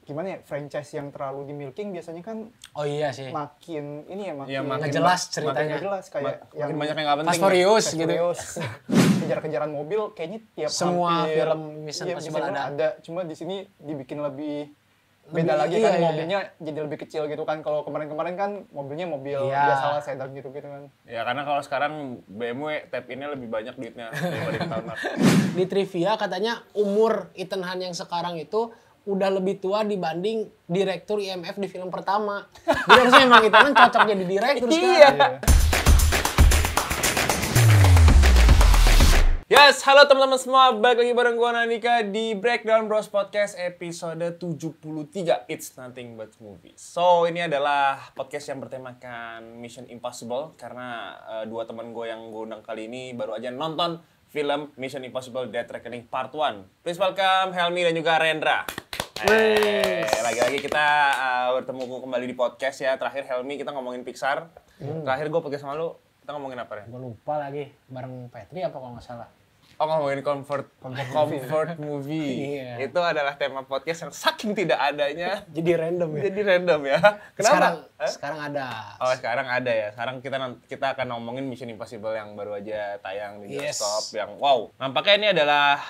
gimana ya, franchise yang terlalu dimilking biasanya kan Oh iya sih. makin ini ya makin nggak jelas ceritanya. nggak jelas kayak yang Makin banyak yang nggak penting. Fast Furious Fast gitu. Furious, kejar-kejaran mobil kayaknya tiap Semua hampir, film Mission iya, Impossible Mission ada. Cuma di sini dibikin lebih beda lagi iya, kan, iya. mobilnya jadi lebih kecil gitu kan. Kalau kemarin-kemarin kan mobilnya mobil Iya. biasa lah, sedan gitu kan. Ya karena kalau sekarang BMW tap innya lebih banyak duitnya daripada di tahun lalu. Di trivia katanya umur Ethan Hunt yang sekarang itu udah lebih tua dibanding direktur IMF di film pertama. Jadi harusnya emang Ethan Hunt cocok jadi direktur sekarang. Iya. Yes, halo teman-teman semua, balik lagi bareng gua Nandika di Breakdown Bros Podcast episode 73, It's Nothing But Movies. So, ini adalah podcast yang bertemakan Mission Impossible, karena dua teman gue yang gue undang kali ini baru aja nonton film Mission Impossible Death Reckoning Part 1. Please welcome Helmi dan juga Rendra. Lagi-lagi kita bertemu kembali di podcast ya. Terakhir Helmi kita ngomongin Pixar. Terakhir gue podcast sama lu, kita ngomongin apa ya? Gue lupa lagi, bareng Petri apa kalau nggak salah. Oh, ngomongin comfort movie. Iya. Itu adalah tema podcast yang saking tidak adanya Jadi random ya. jadi random ya. Kenapa? Sekarang ada. Oh, sekarang ada ya. Sekarang kita akan ngomongin Mission Impossible yang baru aja tayang di bioskop yang wow. Nampaknya ini adalah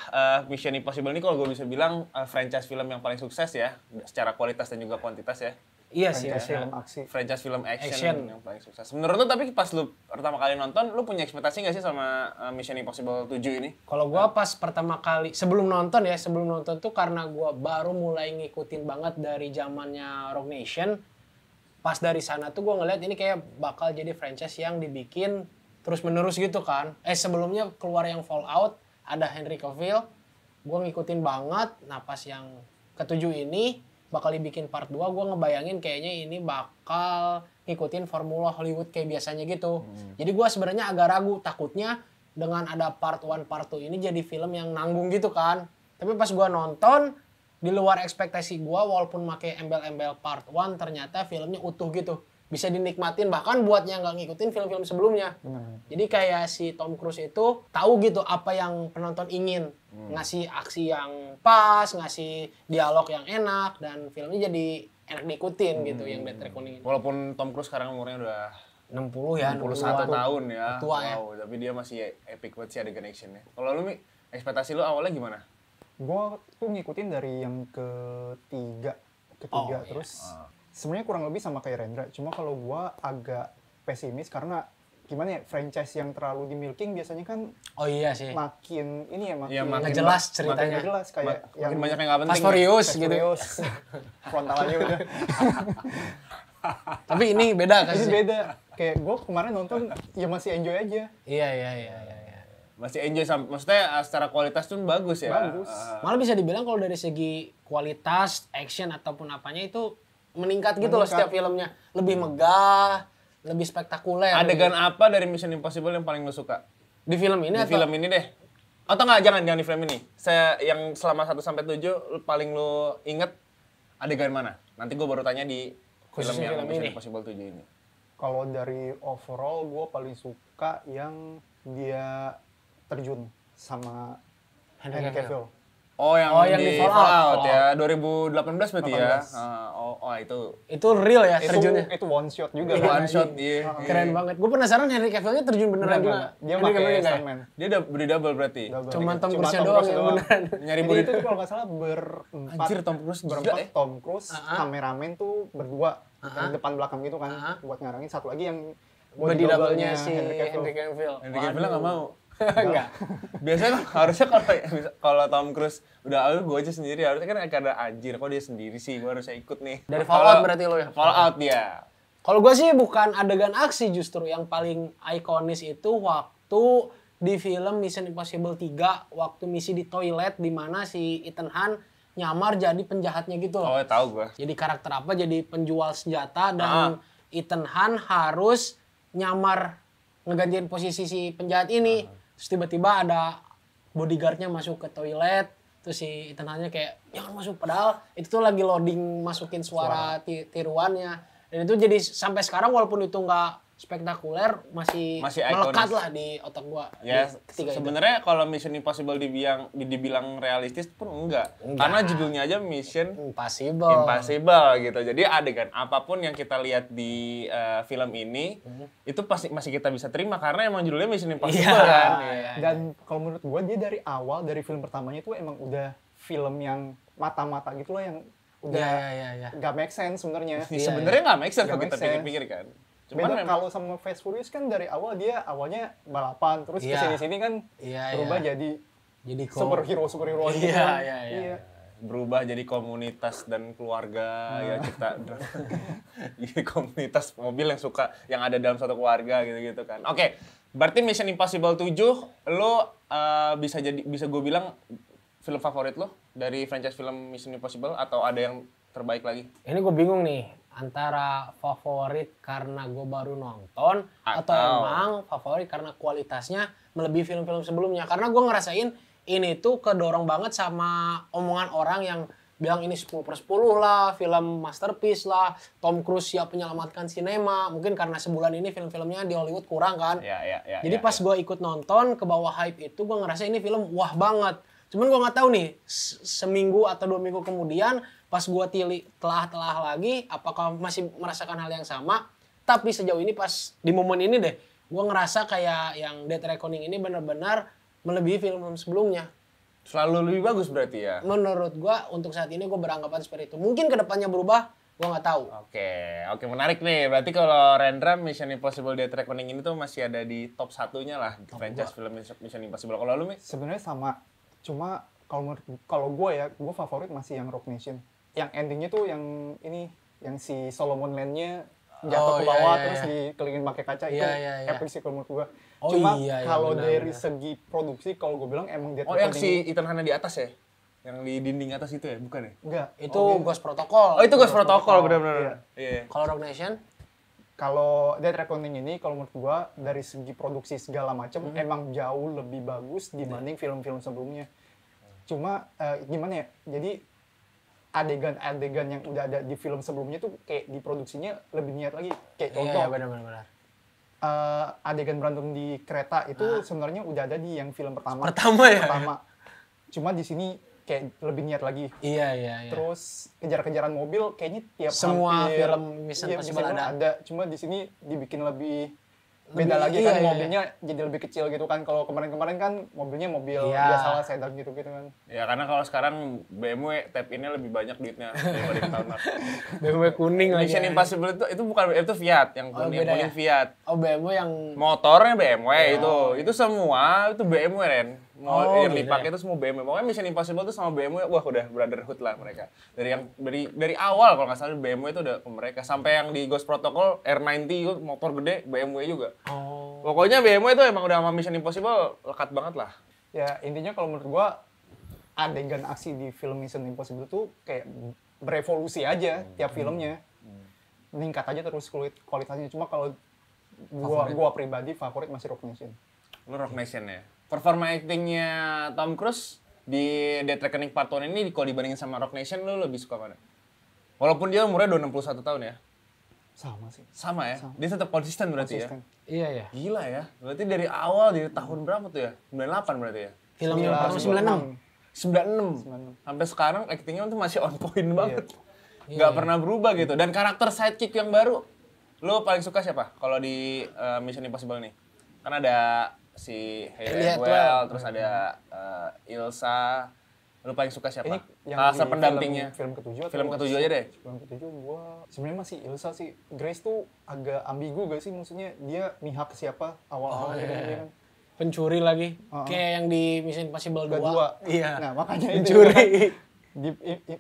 Mission Impossible ini kalau gue bisa bilang franchise film yang paling sukses ya, secara kualitas dan juga kuantitas ya. Iya sih. Film aksi. Franchise film action yang paling sukses. Menurut lu tapi pas lu pertama kali nonton, lu punya ekspektasi nggak sih sama Mission Impossible 7 ini? Kalau gua pas pertama kali sebelum nonton tuh karena gua baru mulai ngikutin banget dari zamannya Rogue Nation. Pas dari sana tuh gua ngeliat ini kayak bakal jadi franchise yang dibikin terus menerus gitu kan. Sebelumnya keluar yang Fallout ada Henry Cavill, gua ngikutin banget. Nah pas yang ketujuh ini bakal dibikin part 2, gue ngebayangin kayaknya ini bakal ngikutin formula Hollywood kayak biasanya gitu. Jadi gue sebenarnya agak ragu, takutnya dengan ada part 1, part 2 ini jadi film yang nanggung gitu kan. Tapi pas gue nonton, di luar ekspektasi gue, walaupun pakai embel-embel part 1, ternyata filmnya utuh gitu. Bisa dinikmatin, bahkan buat yang nggak ngikutin film-film sebelumnya. Jadi kayak si Tom Cruise itu tahu gitu apa yang penonton ingin. Ngasih aksi yang pas, ngasih dialog yang enak, dan filmnya jadi enak diikutin gitu yang Death Reckoning ini. Walaupun Tom Cruise sekarang umurnya udah 60 ya, 61 tahun ya. Tua ya. Wow, tapi dia masih epic banget sih adegan actionnya. Kalau lu, Mi, ekspektasi lu awalnya gimana? Gue tuh ngikutin dari yang ketiga terus sebenarnya kurang lebih sama kayak Rendra, cuma kalau gue agak pesimis karena gimana ya, franchise yang terlalu dimilking biasanya kan Oh iya sih. makin ini ya makin nggak jelas ceritanya. nggak jelas kayak Makin banyak yang nggak penting. Fast Furious Fast gitu. Furious. Frontalannya udah. Tapi ini beda kan Ini sih. beda. Kayak gue kemarin nonton ya masih enjoy aja. Iya. Masih enjoy maksudnya secara kualitas tuh bagus ya. Bagus. Malah bisa dibilang kalau dari segi kualitas, action ataupun apanya itu meningkat gitu loh setiap filmnya. Lebih megah, lebih spektakuler. Adegan apa dari Mission Impossible yang paling lu suka? Di film ini Di atau? film ini deh. Atau enggak, jangan di film ini. Yang selama 1 sampai 7 paling lu inget adegan mana? Nanti gue baru tanya di film Khususnya yang film Mission ini. Impossible 7 ini. Kalau dari overall gue paling suka yang dia terjun sama Henry Cavill. Oh, yang di Fallout. ya, 2018 berarti ya. 18. Itu real ya terjunnya. Itu one shot juga. One shot, iya. Keren banget. Gue penasaran Henry Cavill-nya terjun beneran juga. Dia Henry pakai Cavill-nya nggak ya? stuntman. Dia udah beri double berarti. Cuman Tom Cruise-nya doang yang beneran. Nyari Jadi body itu kalau nggak salah berempat. Anjir, Tom Cruise gila berempat ya. Tom Cruise, kameramen tuh berdua, yang depan belakang gitu kan, buat ngarangin. Satu lagi yang Body double-nya si Henry Henry Cavill. Cavill. Henry Cavill nggak mau. Enggak. Biasanya harusnya kalau Tom Cruise udah gue aja sendiri, harusnya kan ada anjir kok dia sendiri sih, gue harusnya ikut nih. Dari Fallout berarti lo ya? Fallout dia. Kalau gue sih bukan adegan aksi, justru yang paling ikonis itu waktu di film Mission Impossible 3, waktu misi di toilet di mana si Ethan Hunt nyamar jadi penjahatnya gitu loh. Oh, tahu gue. Jadi karakter apa? Jadi penjual senjata dan Ethan Hunt harus nyamar ngegantiin posisi si penjahat ini. Terus tiba-tiba ada bodyguardnya masuk ke toilet, terus si Ethan Hunt-nya kayak jangan masuk, padahal itu tuh lagi loading masukin suara tiruannya. Dan itu jadi sampai sekarang walaupun itu nggak spektakuler masih ikonis melekat lah di otak gua. Ya, Ketiga itu. sebenarnya kalau Mission Impossible dibilang realistis pun enggak. Karena judulnya aja Mission Impossible gitu. Jadi adegan apapun yang kita lihat di film ini itu pasti masih kita bisa terima karena emang judulnya Mission Impossible kan. Dan kalau menurut gua dia dari awal dari film pertamanya itu emang udah film yang mata-mata gitu loh yang udah nggak make sense sebenarnya. Sebenarnya nggak make sense kalau Nggak kita make sense. pikir-pikir kan. Beda kalau sama Fast Furious kan dari awal dia awalnya balapan terus kesini-sini kan berubah jadi superhero gitu kan. Iya. Berubah jadi komunitas dan keluarga ya kita jadi komunitas mobil yang ada dalam satu keluarga gitu kan. Oke, berarti Mission Impossible 7 lo bisa gue bilang film favorit lo dari franchise film Mission Impossible atau ada yang terbaik lagi? Ini gue bingung nih antara favorit karena gue baru nonton atau emang favorit karena kualitasnya melebihi film-film sebelumnya. Karena gue ngerasain ini tuh kedorong banget sama omongan orang yang bilang ini 10/10 lah, film masterpiece lah, Tom Cruise siap menyelamatkan sinema. Mungkin karena sebulan ini film-filmnya di Hollywood kurang kan. Jadi pas gue ikut nonton ke bawah hype itu gue ngerasa ini film wah banget. Cuman gue nggak tahu nih seminggu atau 2 minggu kemudian pas gue telah lagi apakah masih merasakan hal yang sama. Tapi sejauh ini pas di momen ini deh gue ngerasa kayak yang Death Reckoning ini benar-benar melebihi film-film sebelumnya. Selalu lebih bagus berarti ya? Menurut gue untuk saat ini gue beranggapan seperti itu. Mungkin kedepannya berubah, gue nggak tahu. Oke, menarik nih. Berarti kalau Rendra Mission Impossible Death Reckoning ini tuh masih ada di top satunya lah franchise film Mission Impossible. Kalau lu, Mi? Sebenarnya sama. Cuma kalau gue ya, gue favorit masih yang Rogue Nation. Yang endingnya tuh yang ini, yang si Solomon Land-nya jatuh ke bawah terus dikelilingin pakai kaca itu epic sih kalau menurut gue. Cuma kalau dari segi produksi kalau gue bilang emang Death yang Reckoning si Ethan Hannah di atas ya? Yang di dinding atas itu ya? Bukan ya? Enggak. Itu Ghost Protocol. Oh, itu Ghost Protocol benar-benar. Iya. Kalau Rogue Nation? Kalau Death Reckoning ini kalau menurut gue dari segi produksi segala macam emang jauh lebih bagus dibanding film-film sebelumnya. Cuma gimana ya? Jadi adegan-adegan yang udah ada di film sebelumnya tuh kayak diproduksinya lebih niat lagi. Kayak contoh. Iya, benar. Adegan berantem di kereta itu sebenarnya udah ada di yang film pertama. Pertama. Cuma di sini kayak lebih niat lagi. Iya. Terus kejar-kejaran mobil kayaknya tiap semua hampir, film Mission Impossible ada. Cuma di sini dibikin lebih beda lagi kan mobilnya jadi lebih kecil gitu kan. Kalau kemarin-kemarin kan mobilnya mobil biasa lah sedan gitu kan. Ya karena kalau sekarang BMW tap-innya lebih banyak duitnya daripada di tahun lalu. BMW kuning lagi. Mission Impossible itu bukan itu Fiat yang kuning Fiat. Oh, BMW yang motornya BMW itu semua itu BMW Ren. Yang dipakai itu semua BMW. Pokoknya Mission Impossible itu sama BMW, wah udah brotherhood lah mereka. Dari awal kalau nggak salah BMW itu udah ke mereka. Sampai yang di Ghost Protocol R90 itu motor gede BMW juga. Pokoknya BMW itu emang udah sama Mission Impossible lekat banget lah. Ya intinya kalau menurut gua adegan aksi di film Mission Impossible tuh kayak berevolusi aja tiap filmnya. Meningkat aja terus kualitasnya. Cuma kalau gua pribadi favorit masih Rogue Nation. Lu Rogue Nation ya? Performa actingnya Tom Cruise di Death Reckoning Part 1 ini kalau dibandingin sama Rogue Nation lu lebih suka mana? Walaupun dia umurnya udah 61 tahun ya? Sama sih. Sama ya? Dia tetap konsisten berarti ya? Iya. Gila ya. Berarti dari awal dari tahun berapa tuh ya? 98 berarti ya? Film yang pertama 96. Sampai sekarang actingnya tuh masih on point banget. Nggak pernah berubah gitu. Dan karakter sidekick yang baru, lu paling suka siapa kalau di Mission Impossible nih? Kan ada si Hayley Atwell, terus ada Ilsa. Lu paling suka siapa? Karakter pendampingnya. Film ketujuh aja deh. Film ketujuh gua sebenarnya masih Ilsa sih. Grace tuh agak ambigu gak sih, maksudnya dia mihak ke siapa awal-awal gitu kan. Pencuri lagi. Kayak yang di Mission Impossible 2. Iya. Nah, makanya pencuri. Di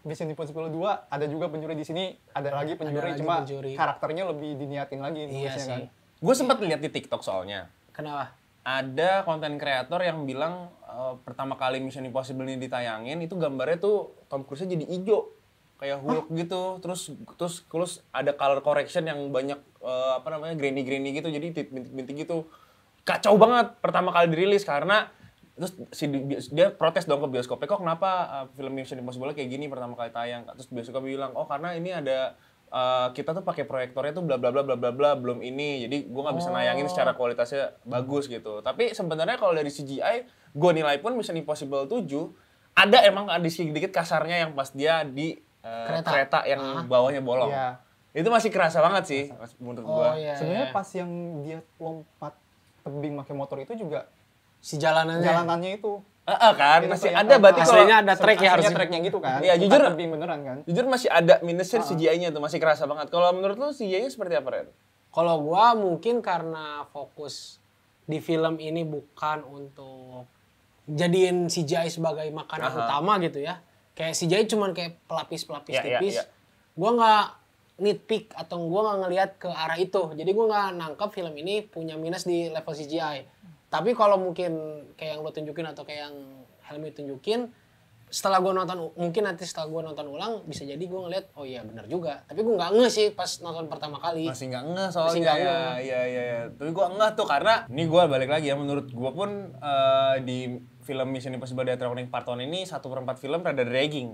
Mission Impossible 2 ada juga pencuri, di sini ada lagi pencuri, cuma karakternya lebih diniatin lagi sih. kan. Gue sempat lihat di TikTok soalnya. Kenapa? Ada konten kreator yang bilang pertama kali Mission Impossible ini ditayangin itu gambarnya tuh Tom Cruise jadi hijau kayak Hulk gitu, terus ada color correction yang banyak grainy gitu, jadi bintik-bintik gitu. Kacau banget pertama kali dirilis karena terus dia protes dong ke bioskopnya, kok kenapa film Mission Impossible kayak gini pertama kali tayang. Terus bioskop bilang, oh karena ini ada kita tuh pakai proyektornya tuh bla bla bla bla bla bla belum ini, jadi gue nggak bisa nayangin secara kualitasnya bagus gitu. Tapi sebenarnya kalau dari CGI, gue nilai pun Mission Impossible 7 ada emang ada sedikit kasarnya yang pas dia di kereta yang bawahnya bolong. Iya. Itu masih kerasa banget sih menurut gue. Iya, Sebenarnya pas yang dia lompat tebing pakai motor itu juga si jalanannya itu. Kan Itu masih tuh yang ada berarti kalau aslinya ada track ya aslinya harusnya. tracknya gitu kan. Iya, Bukan jujur. tebing beneran kan. jujur masih ada minusnya CGI-nya tuh, masih kerasa banget. Kalau menurut lu CGI-nya seperti apa, Ren? Kalau gua mungkin karena fokus di film ini bukan untuk jadiin CGI sebagai makanan utama gitu ya. Kayak CGI cuman kayak pelapis-pelapis Iya, tipis. iya. Gua nggak nitpick atau gua nggak ngelihat ke arah itu. Jadi gua nggak nangkep film ini punya minus di level CGI. Tapi kalau mungkin kayak yang lo tunjukin atau kayak yang Helmi tunjukin, setelah gue nonton, mungkin nanti setelah gue nonton ulang, bisa jadi gue ngeliat, oh iya benar juga. Tapi gue nggak ngeh sih pas nonton pertama kali. Masih nggak ngeh soalnya. Masih nggak ngeh. Iya. Tapi gue ngeh tuh karena, ini gue balik lagi ya, menurut gue pun di film Mission Impossible Dead Reckoning Part 1 ini 1/4 film rada dragging.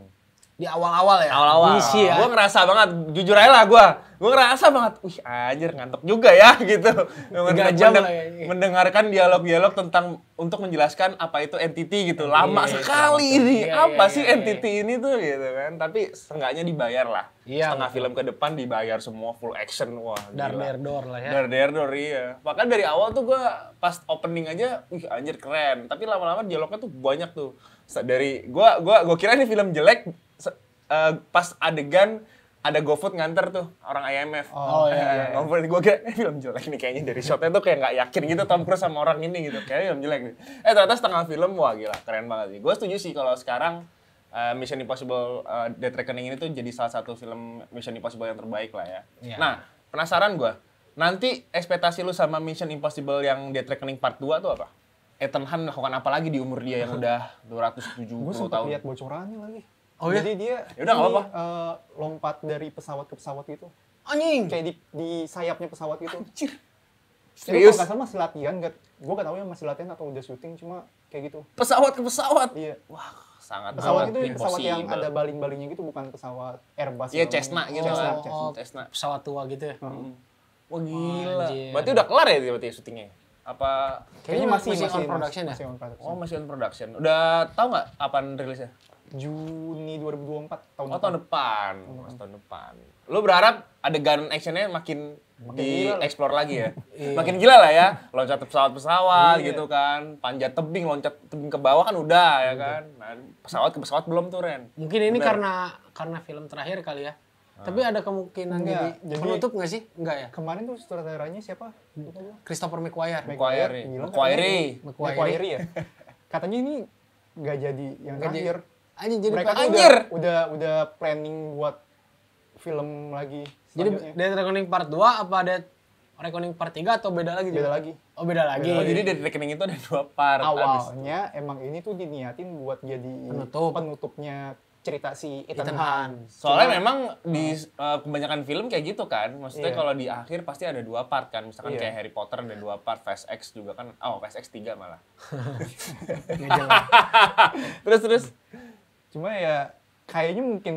Di awal-awal ya? Awal-awal. Misi ya? Gue ngerasa banget, jujur aja lah gue ngerasa banget, anjir ngantuk juga ya gitu. 3 jam lah ya. Mendengarkan dialog-dialog tentang, untuk menjelaskan apa itu entity gitu. Lama sekali ini, apa sih entity ini tuh gitu kan. Tapi setengahnya dibayar lah. Iya, Setengah film ke depan dibayar semua full action. Wah Dar gila. der dor lah ya. Dar der dor, iya. Bahkan dari awal tuh gue pas opening aja, anjir keren. Tapi lama-lama dialognya tuh banyak tuh. Dari gue kira ini film jelek. Pas adegan ada GoFood nganter tuh orang IMF. Oh iya. GoFood, gue kira film jelek nih kayaknya, dari shotnya tuh kayak nggak yakin gitu Tom Cruise sama orang ini gitu, kayaknya film jelek nih. Ternyata setengah film, wah gila keren banget sih. Gue setuju sih kalau sekarang Mission Impossible Dead Reckoning ini tuh jadi salah satu film Mission Impossible yang terbaik lah ya. Iya. Nah penasaran gue, nanti ekspektasi lu sama Mission Impossible yang Dead Reckoning Part 2 tuh apa? Ethan Hunt melakukan apa lagi di umur dia yang udah 270 Gue sempat tahun? lihat bocorannya lagi. Oh iya? Jadi dia Ya udah, nggak ini, apa-apa. lompat dari pesawat ke pesawat gitu. Anjing! Kayak di sayapnya pesawat gitu. Anjir. Jadi Serius? kalau nggak salah masih latihan, gue nggak tahu ya masih latihan atau udah syuting, cuma kayak gitu. Pesawat ke pesawat? Iya. Wah, sangat Pesawat amat itu pesawat yang impossible. ada baling-balingnya gitu, bukan pesawat Airbus. Iya, yang- Cessna gitu Cessna, kan. Cessna. Cessna. Pesawat tua gitu ya? Wah gila. Anjir. Berarti udah kelar ya berarti syutingnya? Apa? Kayaknya masih on production ya? Masih on production. Oh masih on production. Udah tahu nggak kapan rilisnya? Juni 2024 tahun Oh tahun depan. Mas tahun depan. Lu berharap adegan actionnya makin di-explore lagi ya? Makin gila lah ya. Loncat pesawat-pesawat gitu kan. Panjat tebing, loncat tebing ke bawah kan udah ya kan. Nah, pesawat ke pesawat belum tuh Ren. Mungkin ini karena film terakhir kali ya. Tapi ada kemungkinan Enggak, jadi jadi- penutup nggak sih? Enggak ya? Kemarin tuh sutradaranya siapa? Lupa gua. Christopher McQuarrie. McQuarrie. Bilang McQuarrie. McQuarrie ya. Katanya ini nggak jadi yang Nggak jadi- terakhir. Anjing jadi Mereka tuh Anjir! udah planning buat film lagi. Jadi selanjutnya. Dead Reckoning Part 2 apa Dead Reckoning Part 3 atau beda lagi? Beda juga? lagi. Oh beda lagi. Oh jadi dari rekening itu ada 2 part. Abis. Awalnya emang ini tuh diniatin buat jadi Penutup. penutupnya cerita si Ethan Ethan Hunt. Soalnya memang di kebanyakan film kayak gitu kan. Maksudnya Iya. kalau di akhir pasti ada 2 part kan. Misalkan Iya. kayak Harry Potter ada 2 part, Fast X juga kan. Oh, Fast X 3 malah. Nggak jelas. Terus. Cuma ya kayaknya mungkin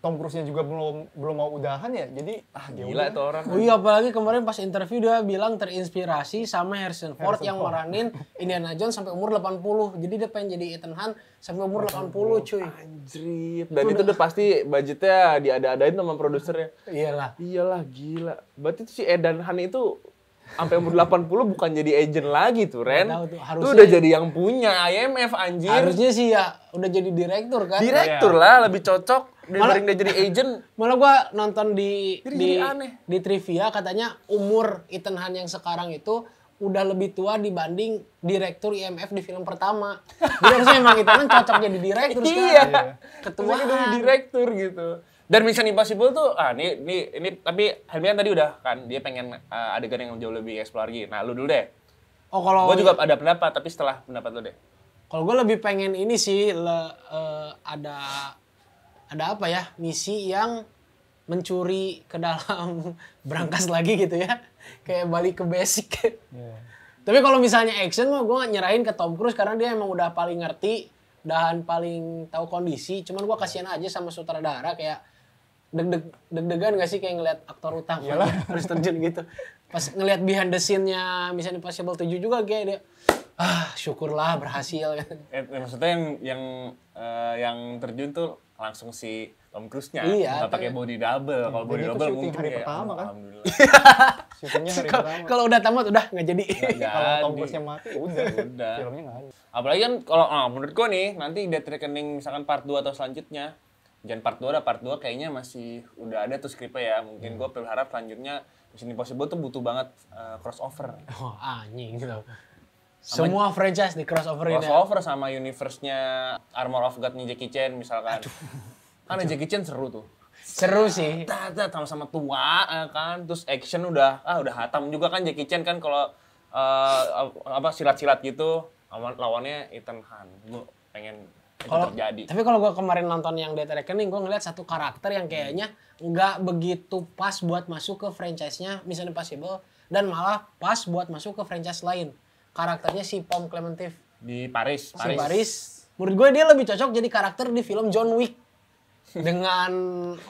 Tom Cruise-nya juga belum mau udahan ya. Jadi ya Gila udah. tuh orang. Oh iya, apalagi kemarin pas interview dia bilang terinspirasi sama Harrison Ford Harrison yang Ford. meranin Indiana Jones sampai umur 80. Jadi dia pengen jadi Ethan Hunt sampai umur 80 cuy. Anjrit. Dan itu udah pasti budgetnya diada-adain sama produsernya. Iyalah. Iyalah gila. Berarti si Ethan Hunt itu sampai umur 80 bukan jadi agent lagi tuh, Ren. Nggak tahu tuh, Itu harusnya- udah jadi yang punya IMF anjir. Harusnya sih ya udah jadi direktur kan. Direktur lah lebih cocok dibanding dia jadi agent. Malah gua nonton di Jadi aneh. di trivia katanya umur Ethan Hunt yang sekarang itu udah lebih tua dibanding direktur IMF di film pertama. Jadi harusnya emang Ethan Hunt cocok jadi direktur Iya. sekarang. Ketuaan Ketuaan. jadi direktur gitu. Dan Mission Impossible tuh, ini tapi Helmian tadi udah kan, dia pengen adegan yang jauh lebih explore lagi. Nah, lu dulu deh. Oh kalau Gue juga ada pendapat, tapi setelah pendapat lu deh. Kalau gue lebih pengen ini sih ada apa ya, misi yang mencuri ke dalam brankas lagi gitu ya, kayak balik ke basic. Tapi kalau misalnya action mah gue nyerahin ke Tom Cruise karena dia emang udah paling ngerti dan paling tahu kondisi. Cuman gue kasihan aja sama sutradara, kayak deg-degan gak sih kayak ngeliat aktor utama harus terjun gitu. Pas ngeliat behind the scene-nya Mission Impossible 7 juga kayak dia, syukurlah berhasil. Maksudnya yang terjun tuh langsung si Tom Cruise-nya, nggak pakai body double. Kalau body double mungkin hari kayak pertama kan. Alhamdulillah. Syutingnya hari pertama. Kalau udah tamat udah nggak jadi. Kalau Tom Cruise-nya mati udah. Filmnya nggak ada. Apalagi kan kalau menurut gua nih nanti Death Reckoning misalkan part 2 atau selanjutnya, jangan part 2 ada part 2 kayaknya masih udah ada tuh skripnya ya. Mungkin gua berharap selanjutnya Mission Impossible tuh butuh banget crossover. Oh anjing gitu. Semua franchise di crossoverin ya. Crossover sama universe-nya Armor of God-nya Jackie Chan misalkan. Kan Jackie Chan seru tuh. Seru sih. Sama-sama tua kan, terus action udah hatam juga kan Jackie Chan kan kalau silat-silat gitu lawannya Ethan Hunt. Gue pengen itu terjadi. Tapi kalau gue kemarin nonton yang Death Reckoning, gue ngeliat satu karakter yang kayaknya nggak begitu pas buat masuk ke franchise-nya Mission Impossible dan malah pas buat masuk ke franchise lain. Karakternya si Pom Clementine Di Paris. Si Paris. Menurut gue dia lebih cocok jadi karakter di film John Wick. Dengan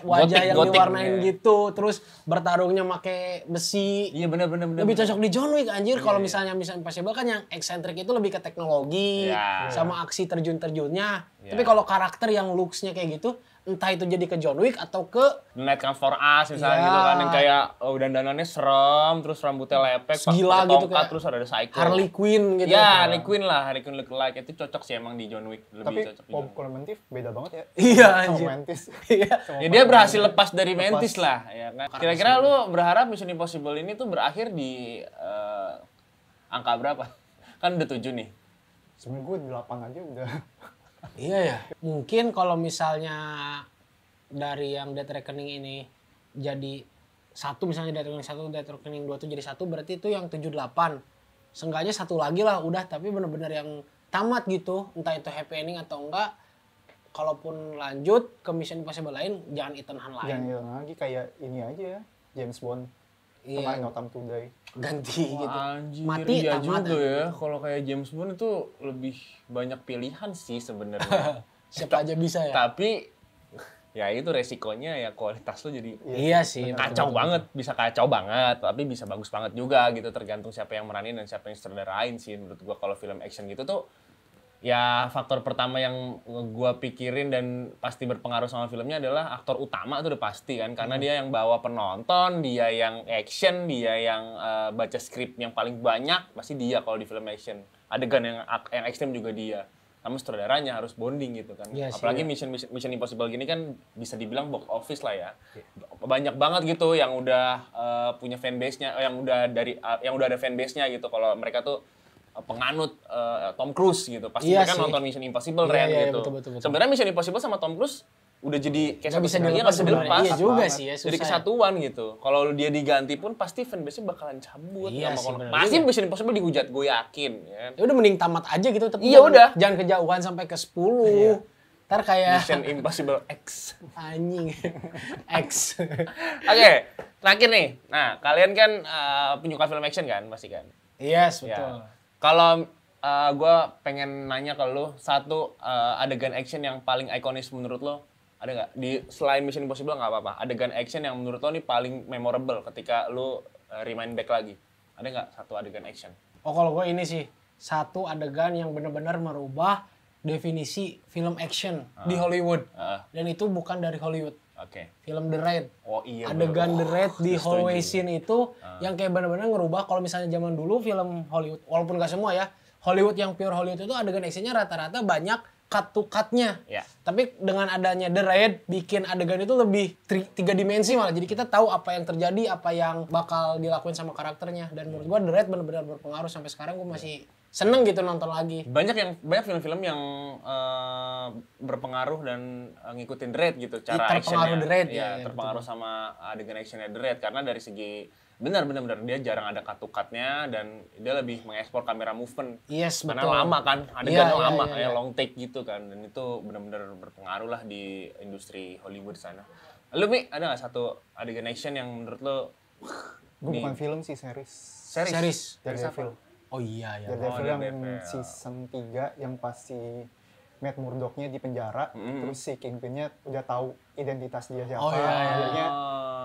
wajah yang diwarnain gitu, terus bertarungnya make besi. Iya benar. Lebih cocok di John Wick anjir. Kalau misalnya Mission Impossible kan yang eksentrik itu lebih ke teknologi sama aksi terjun-terjunnya. Tapi kalau karakter yang looks-nya kayak gitu, entah itu jadi ke John Wick atau ke Night Comes for Us misalnya gitu kan yang kayak dandanannya serem, terus rambutnya lepek, gila gitu tongkat, terus ada psycho. Harley Quinn gitu. Ya, Harley Quinn look alike. Itu cocok sih emang di John Wick. Tapi Pom Clementine beda banget ya. Iya anjir. Mantis. Iya. Ya dia berhasil lepas dari Mantis lah, ya kan. Kira-kira lu berharap Mission Impossible ini tuh berakhir di angka berapa? Kan udah 7 nih. Sebenernya gue 8 aja udah. Iya ya. Mungkin kalau misalnya dari yang Death Reckoning ini jadi satu, misalnya Death Reckoning 1, Death Reckoning 2 tuh jadi satu, berarti itu yang 7-8. Seenggaknya satu lagi lah udah, tapi bener-bener yang tamat gitu. Entah itu happy ending atau enggak. Kalaupun lanjut ke Mission Impossible lain, jangan Ethan Hunt lain. Jangan Ethan lagi, kayak ini aja ya, James Bond. Sama No Time to Die. Ganti gitu. Anjir, Mati iya tamat. juga ya. Kalau kayak James Bond itu lebih banyak pilihan sih sebenarnya. Siapa aja bisa ya. Tapi ya itu resikonya ya kualitas lo jadi iya sih. Kacau banget, bisa kacau banget, tapi bisa bagus banget juga gitu, tergantung siapa yang meranin dan siapa yang sutradarain sih menurut gua. Kalau film action gitu tuh ya faktor pertama yang gua pikirin dan pasti berpengaruh sama filmnya adalah aktor utama tuh udah pasti kan, karena dia yang bawa penonton, dia yang action, dia yang baca skrip yang paling banyak, pasti dia kalau di film action. Adegan yang ekstrem juga dia. Sama sutradaranya harus bonding gitu kan. Iya sih, apalagi ya. Mission Impossible gini kan bisa dibilang box office lah ya. Banyak banget gitu yang udah punya fanbase-nya, yang udah ada fanbase-nya gitu. Kalau mereka tuh penganut Tom Cruise gitu. Pasti Iya mereka sih. nonton Mission Impossible Iya, iya, gitu. betul. Sebenarnya Mission Impossible sama Tom Cruise udah jadi kayak Nggak bisa sebenarnya dilepas nggak bisa dilepas. sebenarnya. Iya juga sih ya, susah Jadi ya. kesatuan gitu. Kalau dia diganti pun pasti fanbase-nya bakalan cabut. Iya sama sih, bener pasti juga. Mission Impossible dihujat, gue yakin. Ya. Ya udah mending tamat aja gitu, tapi Iya, udah. jangan kejauhan sampai ke 10. Ntar kayak Mission Impossible X. anjing. X. Oke, terakhir nih. Nah, kalian kan penyuka film action kan, pasti kan? Yes, Ya. betul. Kalau gue pengen nanya ke lu, satu adegan action yang paling ikonis menurut lo, ada nggak? Selain Mission Impossible nggak apa-apa, adegan action yang menurut lo nih paling memorable ketika lu rewind back lagi. Ada nggak satu adegan action? Oh, kalau gue ini sih satu adegan yang benar-benar merubah definisi film action di Hollywood. Dan itu bukan dari Hollywood. Oke. Film The Raid. Oh iya. Adegan The Raid di setuju. hallway scene itu yang kayak benar-benar ngerubah. Kalau misalnya zaman dulu film Hollywood, walaupun gak semua ya, Hollywood yang pure Hollywood itu adegan actionnya rata-rata banyak cut to cut-nya. Ya. Tapi dengan adanya The Raid bikin adegan itu lebih tiga dimensi malah. Jadi kita tahu apa yang terjadi, apa yang bakal dilakuin sama karakternya. Dan menurut gua The Raid benar-benar berpengaruh sampai sekarang. Gua masih seneng gitu nonton lagi. Banyak film-film yang berpengaruh dan ngikutin The Raid gitu cara Terpengaruh actionnya. The Raid, ya, ya, terpengaruh sama adegan actionnya The Raid karena dari segi benar dia jarang ada cut-to-cutnya dan dia lebih mengekspor kamera movement. Yes, Karena betul. lama kan, adegannya Iya, lama, iya. long take gitu kan, dan itu benar-benar berpengaruh lah di industri Hollywood sana. Lu Mi, ada nggak satu adegan action yang menurut lo? Gue bukan film sih, series. Series. Daredevil. Oh iya ya. Daredevil yang Daredevil. season 3 yang pasti Matt Murdock-nya di penjara, terus si Kingpin-nya udah tahu identitas dia siapa, Oh, iya. akhirnya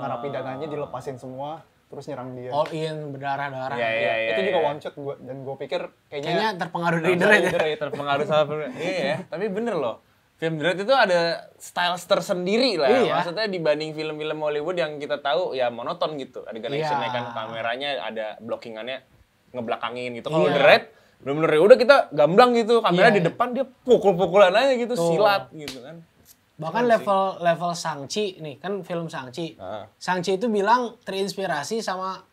narapidananya dilepasin semua, terus nyerang dia. All in berdarah-darah. Iya, Itu juga iya. one shot gua, dan gue pikir Kayaknya kayaknya terpengaruh dari The Raid. Terpengaruh sama film. Iya ya, tapi bener loh. Film The Raid itu ada style tersendiri lah. Iya. Maksudnya dibanding film-film Hollywood yang kita tahu ya monoton gitu. Adegan Iya. actionnya kan, kameranya ada blockingannya ngebelakangin gitu. Kalau Iya. The Raid bener-bener ya udah kita gamblang gitu, kamera Iya. di depan dia pukul-pukulan aja gitu, Tuh. silat gitu kan. Bahkan level Shang-Chi nih, kan film Shang-Chi. Ah. Shang-Chi itu bilang terinspirasi sama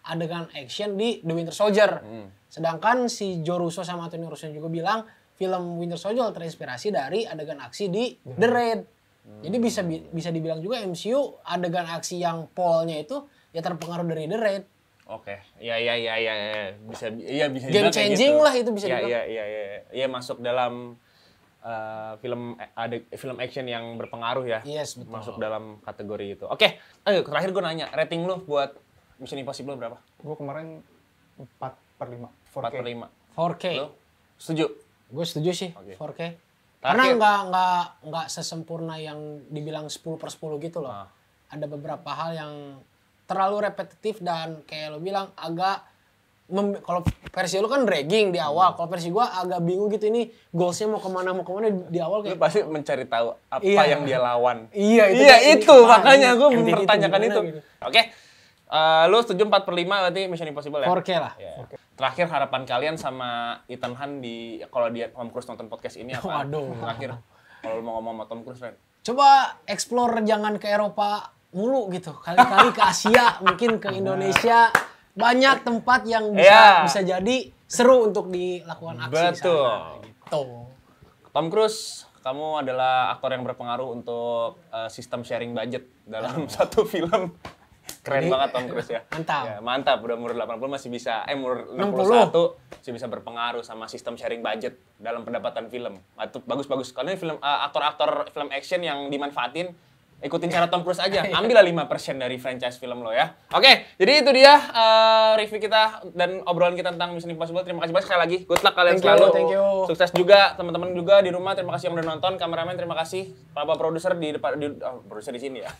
adegan action di The Winter Soldier. Sedangkan si Joe Russo sama Anthony Russo juga bilang film Winter Soldier terinspirasi dari adegan aksi di The Raid. Jadi bisa dibilang juga MCU adegan aksi yang Paul-nya itu ya terpengaruh dari The Raid. Oke, iya bisa Game dibilang kayak changing gitu. lah itu bisa dibilang. Iya masuk dalam film action yang berpengaruh ya. Yes, betul. Masuk dalam kategori itu. Oke, ayo terakhir gue nanya, rating lu buat Mission Impossible berapa? gue kemarin 4/5, 4 4K. per 5. 4K. Lu setuju? Gue setuju sih, Oke. 4K. Terakhir. Karena nggak sesempurna yang dibilang 10/10 gitu loh. Ah. Ada beberapa hal yang terlalu repetitif dan kayak lo bilang agak kalau versi lu kan dragging di awal, kalau versi gua agak bingung gitu ini goalsnya mau kemana di awal Lu kayak pasti mencari tahu apa Iya. yang dia lawan. Iya, itu Iya, kayak ini itu apa, makanya ini gue ending itu mempertanyakan gimana itu. gitu. Oke. Lu setuju 4 per 5 berarti Mission Impossible ya? 4K lah. Ya. Terakhir harapan kalian sama Ethan Hunt di kalau dia Tom Cruise nonton podcast ini apa? Waduh. Terakhir kalau lu mau ngomong sama Tom Cruise, Ren. Coba explore jangan ke Eropa mulu gitu. Kali-kali ke Asia, mungkin ke Indonesia. Banyak tempat yang Iya. bisa jadi seru untuk dilakukan aksi di Betul. sana, gitu. Tom Cruise, kamu adalah aktor yang berpengaruh untuk sistem sharing budget dalam satu film. Keren Jadi, banget Tom Cruise ya. mantap. Ya, mantap, udah umur 80 masih bisa, umur 60. 61 masih bisa berpengaruh sama sistem sharing budget dalam pendapatan film. Itu bagus-bagus. Kalau ini film aktor-aktor film action yang dimanfaatin, ikutin cara Tom Cruise aja. Ambillah 5% dari franchise film lo ya. Oke, jadi itu dia review kita dan obrolan kita tentang Mission Impossible. Terima kasih banyak sekali lagi. Good luck kalian Thank you, selalu. thank you. Sukses juga teman-teman juga di rumah. Terima kasih yang udah nonton. Kameramen terima kasih. Bapak produser di depan produser di sini ya.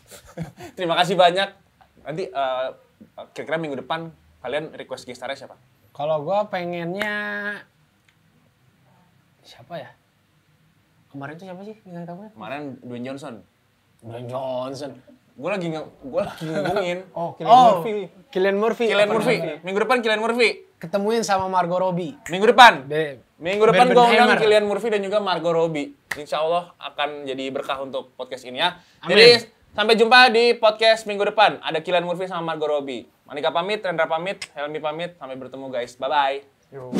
Terima kasih banyak. Nanti kira-kira minggu depan kalian request guest-nya siapa? Kalau gua pengennya siapa ya? Kemarin tuh siapa sih bintang tamunya? Kemarin Dwayne Johnson. Dwayne Johnson. Gue lagi ngomongin. Oh, Cillian Murphy. Cillian Murphy. Minggu depan Cillian Murphy. Ketemuin sama Margot Robbie. Minggu depan gue undang Barbenheimer. Cillian Murphy dan juga Margot Robbie. Insya Allah akan jadi berkah untuk podcast ini ya. Amin. Jadi sampai jumpa di podcast minggu depan. Ada Cillian Murphy sama Margot Robbie. Manika pamit, Rendra pamit, Helmi pamit. Sampai bertemu guys. Bye-bye. Yo.